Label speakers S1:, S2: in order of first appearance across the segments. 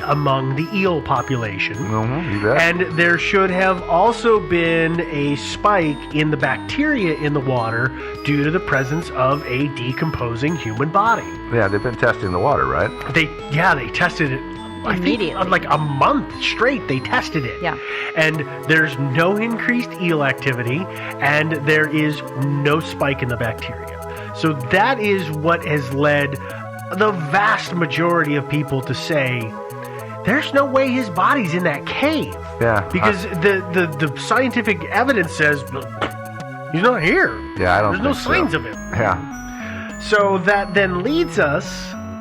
S1: among the eel population.
S2: You bet.
S1: And there should have also been a spike in the bacteria in the water due to the presence of a decomposing human body.
S2: Yeah, they've been testing the water, right?
S1: They tested it. I think like a month straight they tested it.
S3: Yeah.
S1: And there's no increased eel activity and there is no spike in the bacteria. So that is what has led the vast majority of people to say there's no way his body's in that cave.
S2: Yeah.
S1: Because the scientific evidence says he's not here.
S2: Yeah, I don't
S1: There's no
S2: think
S1: signs
S2: so.
S1: of him.
S2: Yeah.
S1: So that then leads us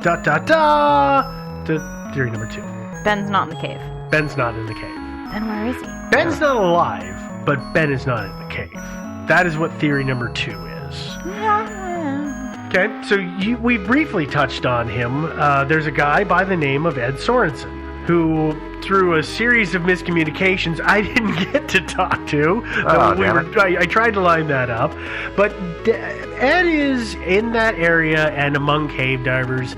S1: to theory number 2.
S3: Ben's not in the cave.
S1: Ben's not in the cave.
S3: Then where is he?
S1: Ben's not alive, but Ben is not in the cave. That is what theory number 2 is. Okay, so we briefly touched on him. There's a guy by the name of Ed Sorensen, who, through a series of miscommunications, I didn't get to talk to. I tried to line that up. But Ed is in that area and among cave divers.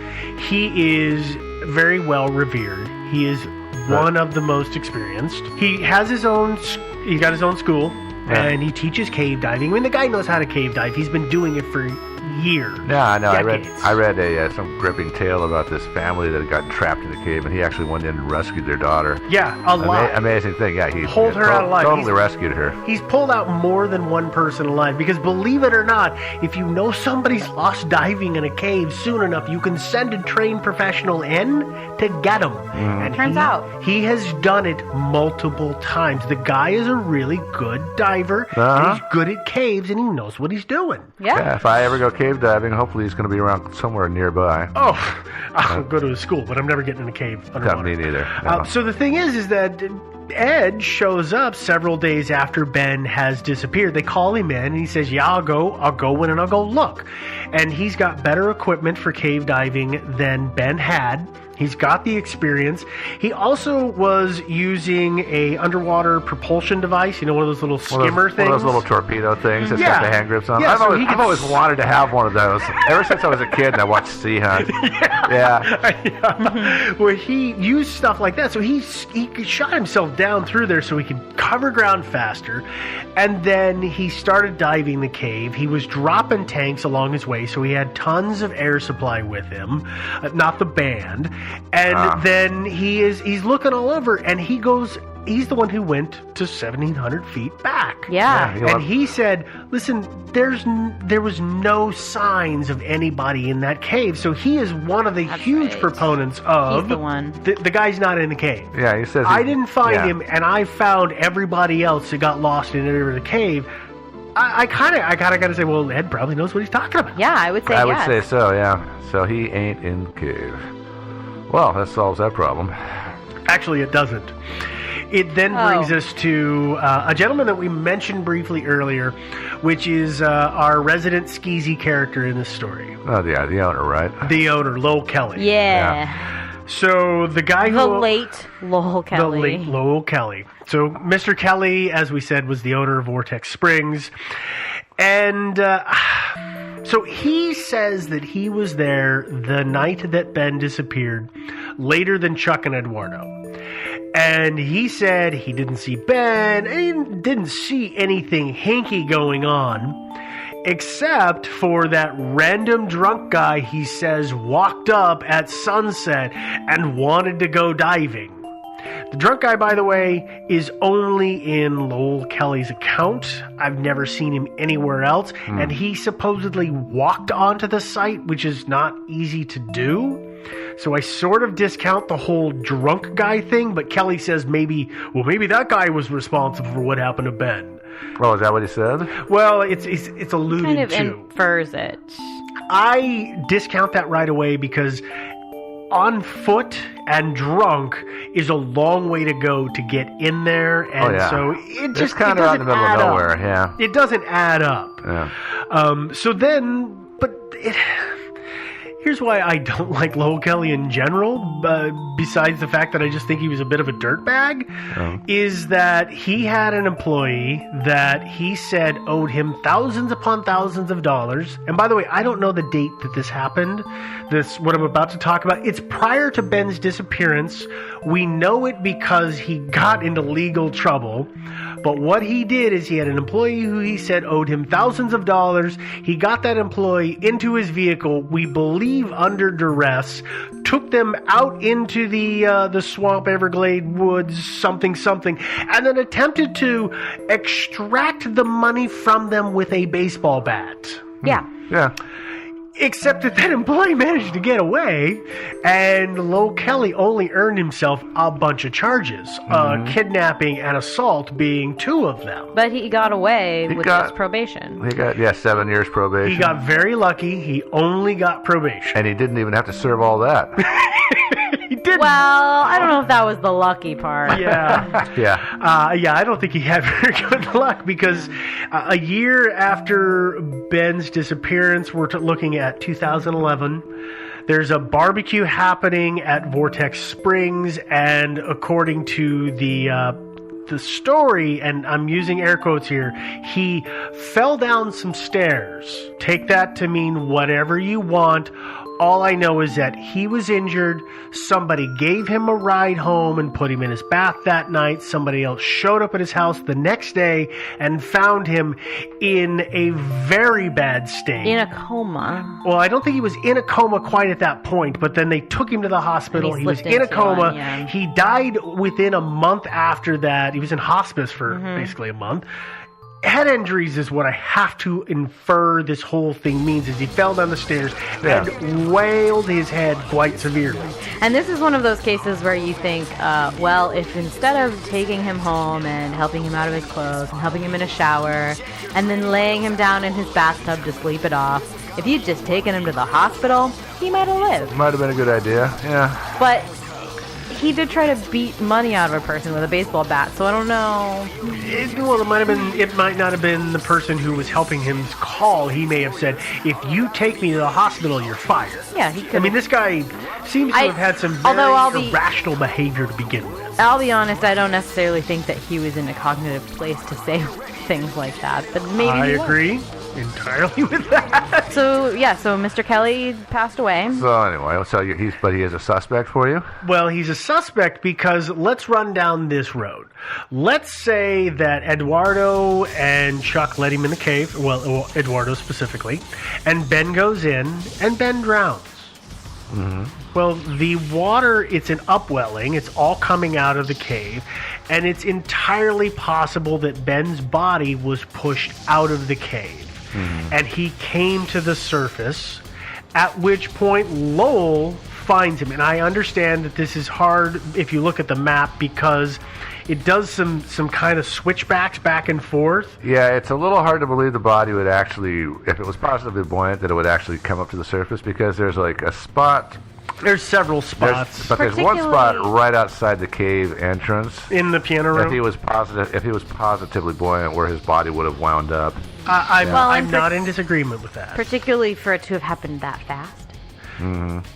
S1: He is very well revered. He is one of the most experienced. He has he's got his own school, and he teaches cave diving. I mean, the guy knows how to cave dive. He's been doing it for years.
S2: Yeah, I know.
S1: Decades.
S2: I read some gripping tale about this family that had gotten trapped in the cave, and he actually went in and rescued their daughter.
S1: Yeah, alive.
S2: Amazing thing. Yeah, he
S1: pulled her out alive.
S2: Totally rescued her.
S1: He's pulled out more than one person alive because, believe it or not, if you know somebody's lost diving in a cave soon enough, you can send a trained professional in to get them. And
S3: Turns out
S1: he has done it multiple times. The guy is a really good diver. And he's good at caves, and he knows what he's doing.
S3: Yeah.
S2: If I ever go cave diving, hopefully he's going to be around somewhere nearby.
S1: Oh, I'll go to his school, but I'm never getting in a cave underwater.
S2: Not me neither. No.
S1: So the thing is that Ed shows up several days after Ben has disappeared. They call him in, and he says, "Yeah, I'll go in and I'll go look." And he's got better equipment for cave diving than Ben had. He's got the experience. He also was using a underwater propulsion device, one of those little skimmer things.
S2: One of those little torpedo things that's got the hand grips on.
S1: Yeah,
S2: I've always wanted to have one of those. Ever since I was a kid and I watched Sea Hunt.
S1: Yeah. Where he used stuff like that. So he shot himself down through there so he could cover ground faster. And then he started diving the cave. He was dropping tanks along his way, so he had tons of air supply with him, not the band. And then he's looking all over, and he's the one who went to 1,700 feet back.
S3: Yeah.
S1: And he said, listen, there was no signs of anybody in that cave. So he is one of the huge proponents of...
S3: He's the one.
S1: The guy's not in the cave.
S2: Yeah, he says...
S1: I didn't find him, and I found everybody else that got lost in the cave. I kind of got to say, well, Ed probably knows what he's talking about.
S3: Yeah, I would say
S2: I would say so, yeah. So he ain't in the cave. Well, that solves that problem.
S1: Actually, it doesn't. It then brings us to a gentleman that we mentioned briefly earlier, which is our resident skeezy character in this story.
S2: Oh, yeah, the owner, right?
S1: The owner, Lowell Kelly.
S3: Yeah.
S1: So the guy
S3: The late Lowell Kelly.
S1: The late Lowell Kelly. So Mr. Kelly, as we said, was the owner of Vortex Springs. And... so he says that he was there the night that Ben disappeared, later than Chuck and Eduardo. And he said he didn't see Ben, and he didn't see anything hinky going on, except for that random drunk guy he says walked up at sunset and wanted to go diving. The drunk guy, by the way, is only in Lowell Kelly's account. I've never seen him anywhere else. And he supposedly walked onto the site, which is not easy to do. So I sort of discount the whole drunk guy thing, but Kelly says maybe that guy was responsible for what happened to Ben.
S2: Oh, is that what he said?
S1: Well, it's alluded
S3: Kind of
S1: to.
S3: infers it.
S1: I discount that right away because on foot and drunk is a long way to go to get in there, and so it just
S2: kind of out in the middle of nowhere. Yeah,
S1: it doesn't add up.
S2: Yeah.
S1: So then, but Here's why I don't like Lowell Kelly in general, besides the fact that I just think he was a bit of a dirtbag, is that he had an employee that he said owed him thousands upon thousands of dollars. And by the way, I don't know the date that this happened. What I'm about to talk about, it's prior to Ben's disappearance. We know it because he got into legal trouble. But what he did is he had an employee who he said owed him thousands of dollars. He got that employee into his vehicle, we believe under duress, took them out into the swamp, Everglade woods, something, and then attempted to extract the money from them with a baseball bat.
S3: Yeah.
S2: Yeah.
S1: Except that employee managed to get away, and Lowell Kelly only earned himself a bunch of charges, kidnapping and assault being two of them.
S3: But he got away with his probation.
S2: He got 7 years probation.
S1: He got very lucky. He only got probation.
S2: and he didn't even have to serve all that.
S1: He didn't.
S3: Well, I don't know if that was the lucky part.
S1: Yeah.
S2: Yeah.
S1: I don't think he had very good luck because a year after Ben's disappearance, we're looking at 2011. There's a barbecue happening at Vortex Springs, and according to the story, and I'm using air quotes here, he fell down some stairs. Take that to mean whatever you want. All I know is that he was injured. Somebody gave him a ride home and put him in his bath that night. Somebody else showed up at his house the next day and found him in a very bad state.
S3: In a coma.
S1: Well, I don't think he was in a coma quite at that point, but then they took him to the hospital.
S3: And
S1: He was
S3: slipped
S1: in a
S3: into
S1: coma.
S3: one, yeah.
S1: He died within a month after that. He was in hospice for basically a month. Head injuries is what I have to infer this whole thing means, is he fell down the stairs and wailed his head quite severely.
S3: And this is one of those cases where you think, well, if instead of taking him home and helping him out of his clothes and helping him in a shower and then laying him down in his bathtub to sleep it off, if you'd just taken him to the hospital, he might have lived.
S2: Might have been a good idea. Yeah.
S3: But he did try to beat money out of a person with a baseball bat, so I don't know.
S1: It might not have been the person who was helping him's call. He may have said, if you take me to the hospital, you're fired.
S3: Yeah, he could.
S1: I mean, this guy seems to have had some very irrational behavior to begin with.
S3: I'll be honest, I don't necessarily think that he was in a cognitive place to say things like that, but maybe
S1: I
S3: he was.
S1: agree entirely with that.
S3: So Mr. Kelly passed away.
S2: So anyway, so he is a suspect for you?
S1: Well, he's a suspect because let's run down this road. Let's say that Eduardo and Chuck let him in the cave, well, Eduardo specifically, and Ben goes in, and Ben drowns. Well, the water, it's an upwelling. It's all coming out of the cave. And it's entirely possible that Ben's body was pushed out of the cave. And he came to the surface, at which point Lowell finds him. And I understand that this is hard if you look at the map because it does some kind of switchbacks back and forth.
S2: Yeah, it's a little hard to believe the body would actually, if it was positively buoyant, that it would actually come up to the surface because there's like a spot.
S1: There's several spots.
S2: But there's one spot right outside the cave entrance.
S1: In the piano room?
S2: If he was positively buoyant, where his body would have wound up.
S1: I'm not in disagreement with that.
S3: Particularly for it to have happened that fast.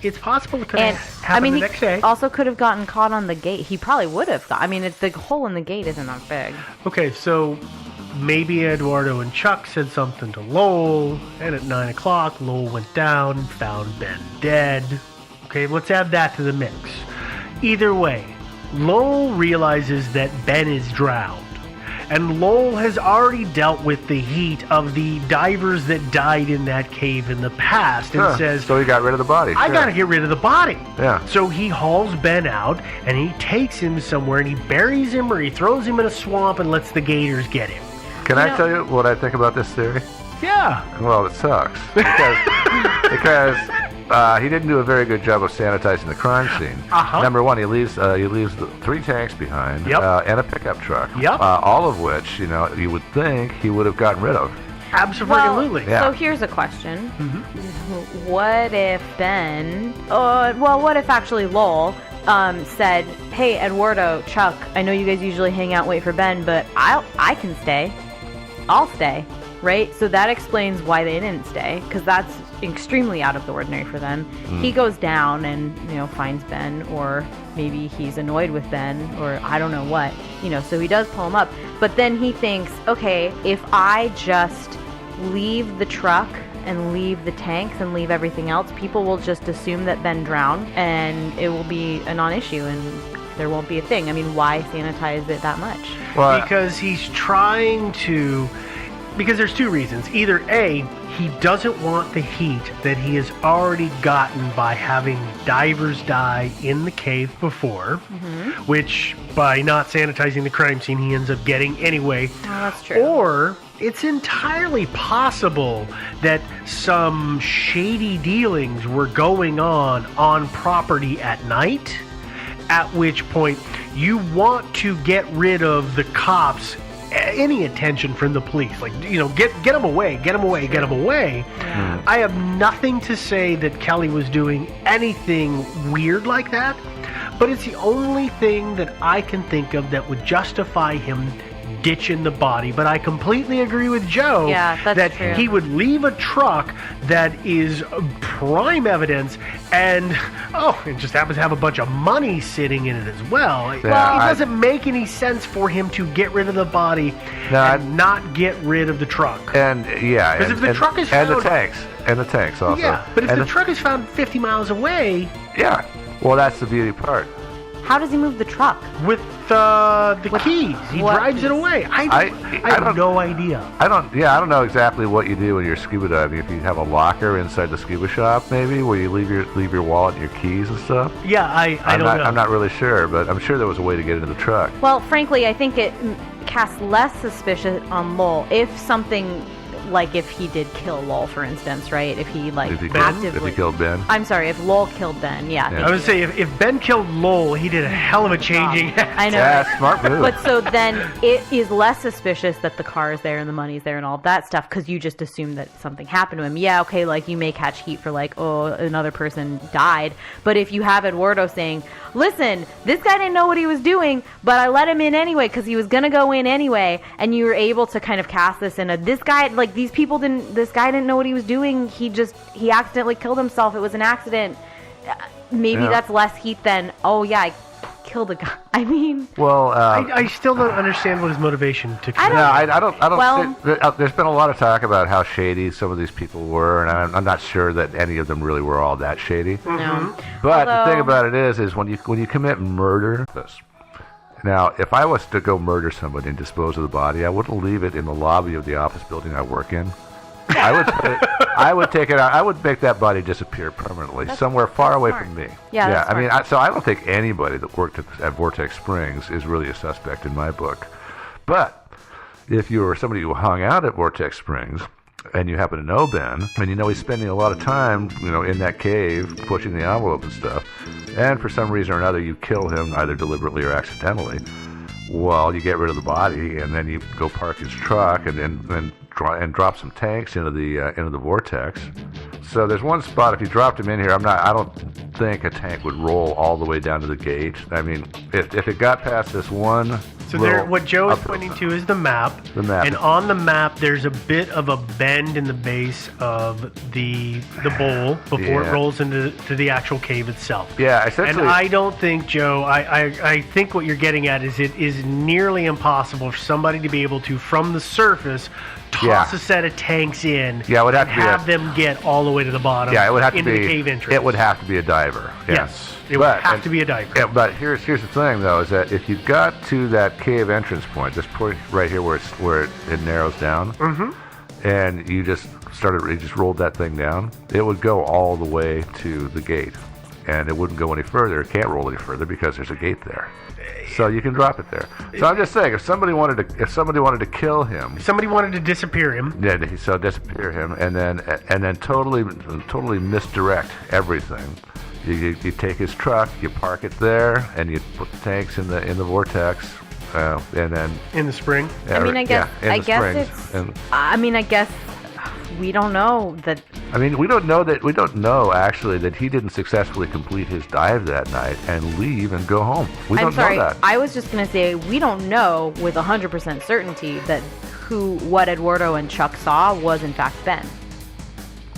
S1: It's possible it could have happened the next day.
S3: He also could have gotten caught on the gate. He probably would have. The hole in the gate isn't that big.
S1: Okay, so maybe Eduardo and Chuck said something to Lowell, and at 9 o'clock, Lowell went down, found Ben dead. Okay, let's add that to the mix. Either way, Lowell realizes that Ben is drowned. And Lowell has already dealt with the heat of the divers that died in that cave in the past and says,
S2: so he got rid of the body.
S1: I gotta get rid of the body.
S2: Yeah.
S1: So he hauls Ben out and he takes him somewhere and he buries him or he throws him in a swamp and lets the gators get him.
S2: Can I tell you what I think about this theory?
S1: Yeah.
S2: Well, it sucks. Because he didn't do a very good job of sanitizing the crime scene. Number one, he leaves the 3 tanks behind and a pickup truck. All of which, you would think he would have gotten rid of.
S1: Absolutely.
S3: So here's a question. What if Ben, what if actually Lowell said, hey, Eduardo, Chuck, I know you guys usually hang out and wait for Ben, but I can stay. I'll stay. Right? So that explains why they didn't stay, because that's extremely out of the ordinary for them. He goes down and, finds Ben, or maybe he's annoyed with Ben, or I don't know what, so he does pull him up. But then he thinks, okay, if I just leave the truck and leave the tanks and leave everything else, people will just assume that Ben drowned and it will be a non-issue and there won't be a thing. I mean, why sanitize it that much?
S2: Well,
S1: because he's trying to... Because there's two reasons. Either A, he doesn't want the heat that he has already gotten by having divers die in the cave before, which by not sanitizing the crime scene he ends up getting anyway.
S3: Oh, that's true.
S1: Or it's entirely possible that some shady dealings were going on property at night, at which point you want to get rid of the cops, any attention from the police, like, get them away, get them away, get them away.
S3: Yeah.
S1: I have nothing to say that Kelly was doing anything weird like that, but it's the only thing that I can think of that would justify him ditching the body. But I completely agree with Joe that
S3: true.
S1: He would leave a truck that is prime evidence and it just happens to have a bunch of money sitting in it as well. It doesn't make any sense for him to get rid of the body and not get rid of the truck.
S2: And
S1: because if the truck is found,
S2: and the tanks also.
S1: Yeah, but if the truck is found 50 miles away,
S2: well, that's the beauty part.
S3: How does he move the truck?
S1: With the keys. He drives it away. I have no idea.
S2: I don't know exactly what you do when you're scuba diving. If you have a locker inside the scuba shop, maybe, where you leave your wallet and your keys and stuff.
S1: Yeah, I don't know.
S2: I'm not really sure, but I'm sure there was a way to get into the truck.
S3: Well, frankly, I think it casts less suspicion on Lowell if something... Like if he did kill Lowell, for instance, right? If he actively...
S2: If he killed Ben?
S3: I'm sorry, if Lowell killed Ben,
S1: I would say if Ben killed Lowell, he did a hell of a changing.
S3: I know.
S2: Yeah, smart move.
S3: But so then it is less suspicious that the car is there and the money's there and all that stuff, because you just assume that something happened to him. Yeah, okay, like you may catch heat for another person died, but if you have Eduardo saying, listen, this guy didn't know what he was doing, but I let him in anyway because he was going to go in anyway, and you were able to kind of cast this in this guy, like this guy didn't know what he was doing, he accidentally killed himself, it was an accident. Maybe that's less heat than, I killed a guy. I mean...
S2: Well,
S1: I still don't understand what his motivation to kill.
S2: I don't there's been a lot of talk about how shady some of these people were, and I'm not sure that any of them really were all that shady.
S3: No.
S2: But the thing about it is when you commit murder... Now, if I was to go murder somebody and dispose of the body, I wouldn't leave it in the lobby of the office building I work in. I would take it out. I would make that body disappear permanently, somewhere far away from me.
S3: Yeah.
S2: I mean, so I don't think anybody that worked at Vortex Springs is really a suspect in my book. But if you were somebody who hung out at Vortex Springs and you happen to know Ben, and he's spending a lot of time, in that cave pushing the envelope and stuff, and for some reason or another you kill him either deliberately or accidentally, well, you get rid of the body and then you go park his truck and drop some tanks into the vortex. So there's one spot, if you dropped him in here, I don't think a tank would roll all the way down to the gate. I mean, if it got past this one...
S1: So what Joe is pointing to is the map.
S2: The map.
S1: And on the map, there's a bit of a bend in the base of the bowl before it rolls into the actual cave itself.
S2: Yeah, essentially.
S1: And I don't think, Joe, I think what you're getting at is it is nearly impossible for somebody to be able to, from the surface, toss a set of tanks in
S2: it would have
S1: and
S2: to be
S1: have them get all the way to the bottom
S2: it would have
S1: into
S2: to be,
S1: the cave entrance.
S2: It would have to be a diver.
S1: Yes. It would have to be a diver.
S2: Yeah, but here's the thing, though, is that if you got to that cave entrance point, this point right here where it narrows down, and you just rolled that thing down, it would go all the way to the gate, and it wouldn't go any further. It can't roll any further because there's a gate there. So you can drop it there. So I'm just saying, if somebody wanted to kill him,
S1: if somebody wanted to disappear him,
S2: disappear him, and then totally misdirect everything. You take his truck, you park it there, and you put the tanks in the vortex, and then
S1: in the spring.
S3: I guess we don't know that.
S2: I mean, we don't know actually that he didn't successfully complete his dive that night and leave and go home. We don't know that.
S3: I was just going to say we don't know with 100% certainty that what Eduardo and Chuck saw was in fact Ben.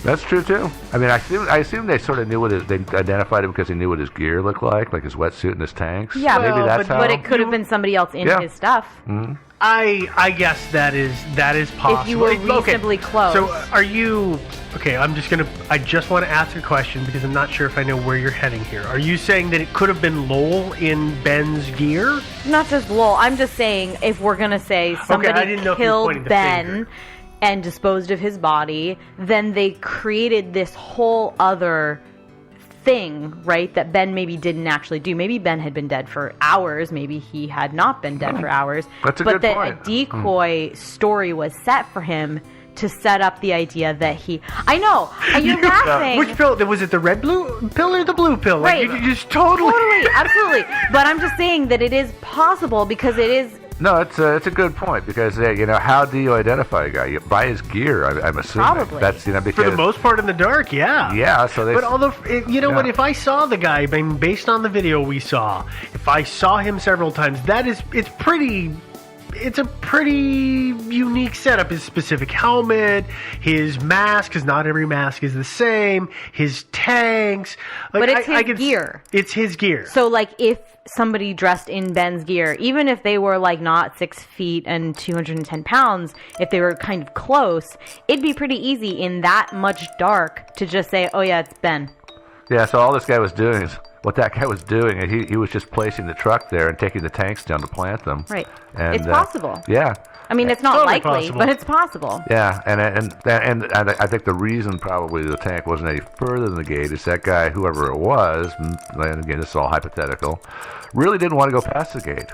S2: That's true too. I mean, I assume they sort of knew they identified him because they knew what his gear looked like his wetsuit and his tanks.
S3: Yeah,
S2: maybe that's how.
S3: But it could have been somebody else in his stuff.
S2: Mm-hmm.
S1: I guess that is possible.
S3: If you were reasonably close.
S1: So are you? Okay, I just want to ask a question because I'm not sure if I know where you're heading here. Are you saying that it could have been Lowell in Ben's gear?
S3: Not just Lowell. I'm just saying if we're gonna say somebody killed Ben and disposed of his body, then they created this whole other thing, right, that Ben maybe didn't actually do. Maybe Ben had been dead for hours. Maybe he had not been dead for hours.
S2: That's a good point.
S3: But a decoy story was set for him to set up the idea that he... I know! And you're laughing.
S1: Which pill? Was it the red blue pill or the blue pill?
S3: Right.
S1: Like, you just totally...
S3: Totally, absolutely. But I'm just saying that it is possible because it is...
S2: No, it's a good point because how do you identify a guy? By his gear, I'm assuming.
S3: Probably.
S2: That's because
S1: for the most part in the dark, yeah.
S2: Yeah, so they.
S1: But although what, if I saw the guy, based on the video we saw, if I saw him several times, it's a pretty unique setup. His specific helmet, his mask, because not every mask is the same. His tanks,
S3: but it's his gear.
S1: It's his gear.
S3: So, if somebody dressed in Ben's gear, even if they were not 6 feet and 210 pounds, if they were kind of close, it'd be pretty easy in that much dark to just say, "Oh yeah, it's Ben."
S2: Yeah. So all this guy was doing is what that guy was doing. He was just placing the truck there and taking the tanks down to plant them.
S3: Right.
S2: And,
S3: it's possible.
S2: Yeah.
S3: I mean, it's not
S1: totally
S3: likely,
S1: possible.
S3: but it's possible.
S2: Yeah, and I think the reason probably the tank wasn't any further than the gate is that guy, whoever it was, and again, this is all hypothetical, really didn't want to go past the gate.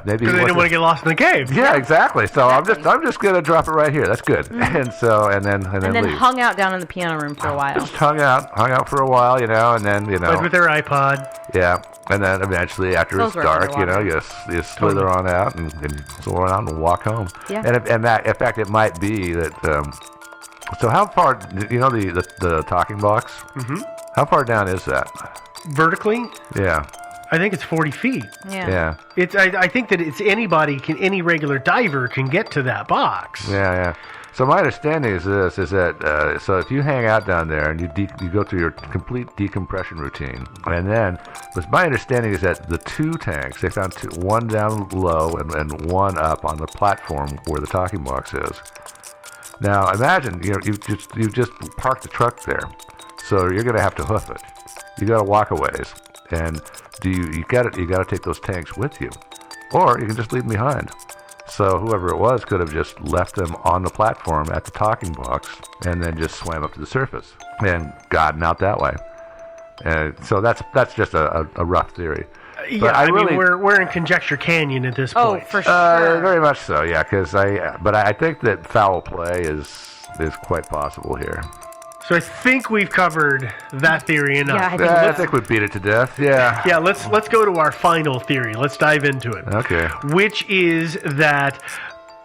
S2: Maybe
S1: because they didn't want to get lost in the cave.
S2: Yeah, exactly. So I'm just gonna drop it right here. That's good. Mm-hmm. And then leave.
S3: Hung out down in the piano room for a while.
S2: Just hung out for a while, and then
S1: Played with their iPod.
S2: Yeah. And then eventually, after it's dark, you slither on out and slither on and walk home.
S3: Yeah.
S2: And that, in fact, it might be that. So how far? The talking box.
S1: Mm-hmm.
S2: How far down is that?
S1: Vertically?
S2: Yeah.
S1: I think it's 40 feet.
S2: Yeah.
S1: It's. I think that it's any regular diver can get to that box.
S2: Yeah. So my understanding is that so if you hang out down there and you go through your complete decompression routine, and then my understanding is that the two tanks, they found one down low and one up on the platform where the talking box is. Now imagine you just parked the truck there, so you're going to have to hoof it. You got to walk a ways, and you got to take those tanks with you, or you can just leave them behind. So whoever it was could have just left them on the platform at the talking box and then just swam up to the surface and gotten out that way. So that's just a rough theory.
S1: But I mean, we're in Conjecture Canyon at this point.
S3: Oh, for sure.
S2: Very much so, yeah. But I think that foul play is quite possible here.
S1: So I think we've covered that theory enough.
S3: Yeah,
S2: I think we beat it to death. Yeah.
S1: Yeah. Let's go to our final theory. Let's dive into it.
S2: Okay.
S1: Which is that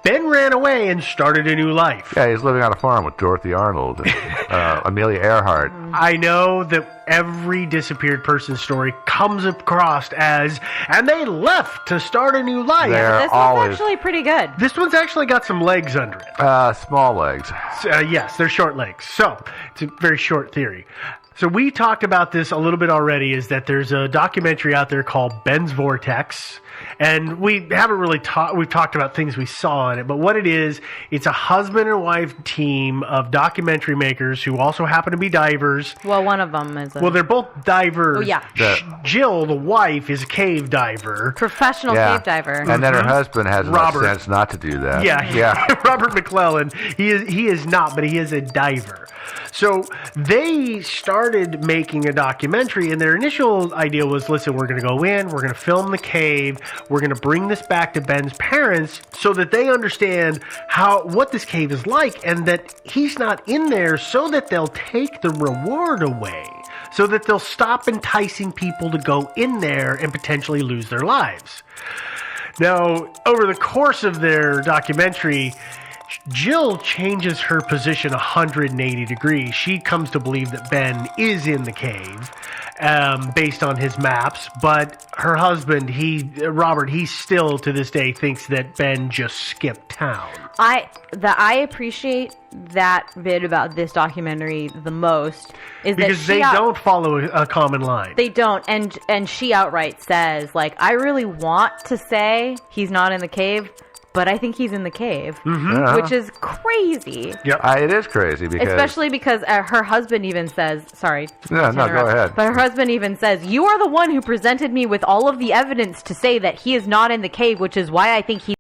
S1: Ben ran away and started a new life.
S2: Yeah, he's living on a farm with Dorothy Arnold and Amelia Earhart.
S1: I know that every disappeared person story comes across as, and they left to start a new life.
S3: This one's actually pretty good.
S1: This one's actually got some legs under it.
S2: Small legs.
S1: Yes, they're short legs. So, it's a very short theory. So we talked about this a little bit already, is that there's a documentary out there called Ben's Vortex. And we haven't really we've talked about things we saw on it, but what it is, it's a husband and wife team of documentary makers who also happen to be divers.
S3: Well, one of them is
S1: Well, they're both divers.
S3: Oh, yeah.
S1: Jill, the wife, is a cave diver.
S3: Professional cave diver.
S2: And then her husband has enough sense not to do that.
S1: Yeah. Robert McClellan, he is not, but he is a diver. So they started making a documentary, and their initial idea was, listen, we're going to go in, we're going to film the cave, we're going to bring this back to Ben's parents so that they understand what this cave is like, and that he's not in there, so that they'll take the reward away, so that they'll stop enticing people to go in there and potentially lose their lives. Now, over the course of their documentary, Jill changes her position 180 degrees. She comes to believe that Ben is in the cave. based on his maps, but her husband, Robert, he still to this day thinks that Ben just skipped town.
S3: I appreciate that bit about this documentary the most is
S1: because they don't follow a common line.
S3: They don't, and she outright says, like, I really want to say he's not in the cave, but I think he's in the cave, which is crazy.
S2: Yeah, it is crazy because
S3: especially because her husband even says, "Sorry."
S2: No, go ahead.
S3: But her husband even says, "You are the one who presented me with all of the evidence to say that he is not in the cave, which is why I think he."